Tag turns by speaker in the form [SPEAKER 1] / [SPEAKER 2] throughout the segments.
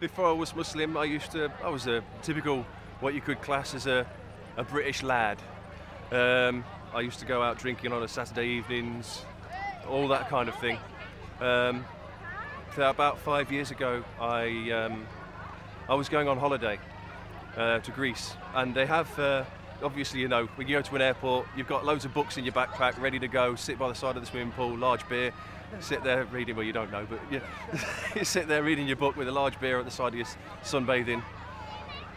[SPEAKER 1] Before I was Muslim, I was a typical, what you could class as a British lad. I used to go out drinking on a Saturday evenings, all that kind of thing. So about 5 years ago, I was going on holiday to Greece, and they have, obviously, you know, when you go to an airport, you've got loads of books in your backpack, ready to go, sit by the side of the swimming pool, large beer, sit there reading, well, you don't know, but you sit there reading your book with a large beer at the side of you, sunbathing,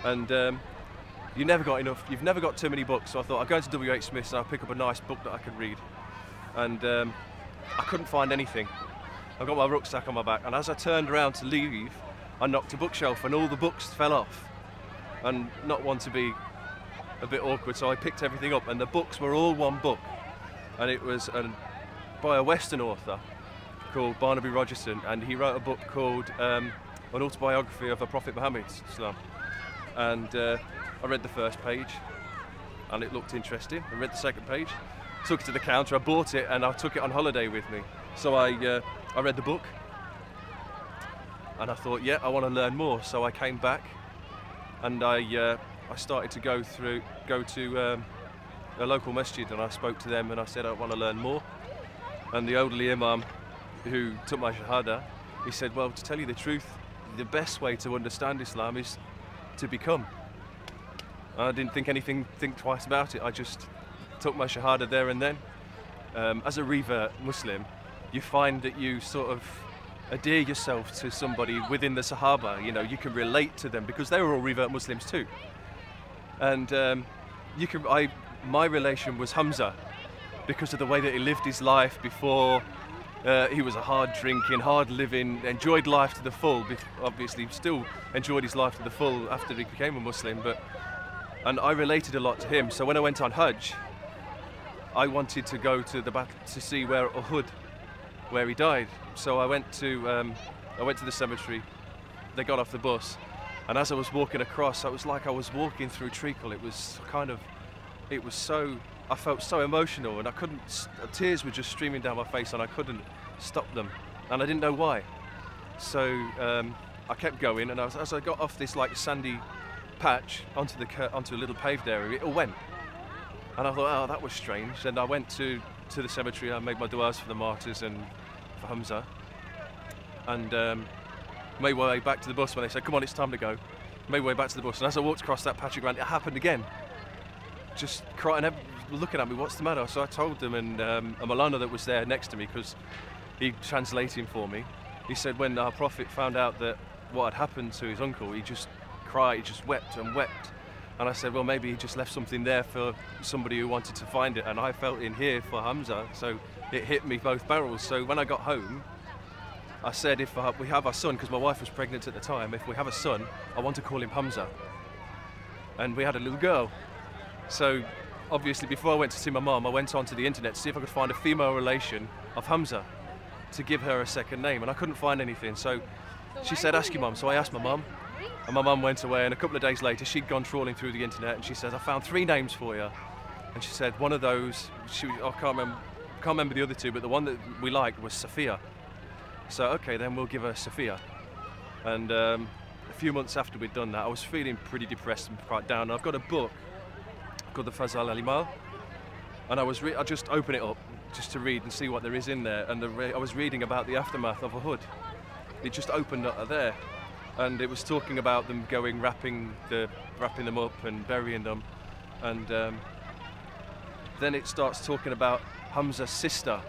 [SPEAKER 1] and you've never got too many books. So I thought I'd go into W.H. Smith's and I'll pick up a nice book that I could read, and I couldn't find anything. I got my rucksack on my back, and as I turned around to leave, I knocked a bookshelf and all the books fell off, and not one to be a bit awkward, so I picked everything up, and the books were all one book, and it was by a Western author called Barnaby Rogerson, and he wrote a book called An Autobiography of the Prophet Muhammad Islam. And I read the first page and it looked interesting. I read the second page, took it to the counter, I bought it, and I took it on holiday with me. So I read the book and I thought, yeah, I want to learn more. So I came back and I started to go to a local masjid, and I spoke to them and I said I want to learn more. And the elderly imam who took my shahada, he said, well, to tell you the truth, the best way to understand Islam is to become. I didn't think twice about it. I just took my shahada there and then. As a revert Muslim, you find that you sort of adhere yourself to somebody within the Sahaba. You know, you can relate to them because they were all revert Muslims too. And my relation was Hamza because of the way that he lived his life before. He was a hard drinking, hard living, enjoyed life to the full. Obviously, still enjoyed his life to the full after he became a Muslim. And I related a lot to him. So when I went on Hajj, I wanted to go to the battle to see where Uhud, where he died. So I went to the cemetery. They got off the bus, and as I was walking across, it was like I was walking through treacle. I felt so emotional, and tears were just streaming down my face, and I couldn't stop them, and I didn't know why. So I kept going, and as I got off this like sandy patch onto a little paved area, it all went. And I thought, oh, that was strange. And I went to the cemetery. I made my du'as for the martyrs and for Hamza, and made my way back to the bus when they said, come on, it's time to go. Made my way back to the bus, and as I walked across that patch of ground, it happened again. Just crying, looking at me, what's the matter? So I told them, and a Malana that was there next to me, because he translating for me, he said when our Prophet found out that what had happened to his uncle, he just cried, he just wept and wept. And I said, well, maybe he just left something there for somebody who wanted to find it, and I felt in here for Hamza, so it hit me both barrels. So when I got home, I said, if we have our son, because my wife was pregnant at the time, if we have a son, I want to call him Hamza. And we had a little girl. So obviously, before I went to see my mum, I went onto the internet to see if I could find a female relation of Hamza to give her a second name, and I couldn't find anything. So she said, ask your mum. So I asked my mum, and my mum went away, and a couple of days later she'd gone trawling through the internet, and she says, I found 3 names for you. And she said one of those, I can't remember the other 2, but the one that we liked was Sophia. So okay, then we'll give her Sophia. And a few months after we'd done that, I was feeling pretty depressed and quite down. I've got a book called the Fazal Al-Imal, and I just open it up just to read and see what there is in there, and I was reading about the aftermath of Uhud. It just opened up there, and it was talking about them going wrapping them up and burying them, and then it starts talking about Hamza's sister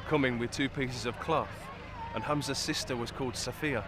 [SPEAKER 1] coming with 2 pieces of cloth, and Hamza's sister was called Sophia.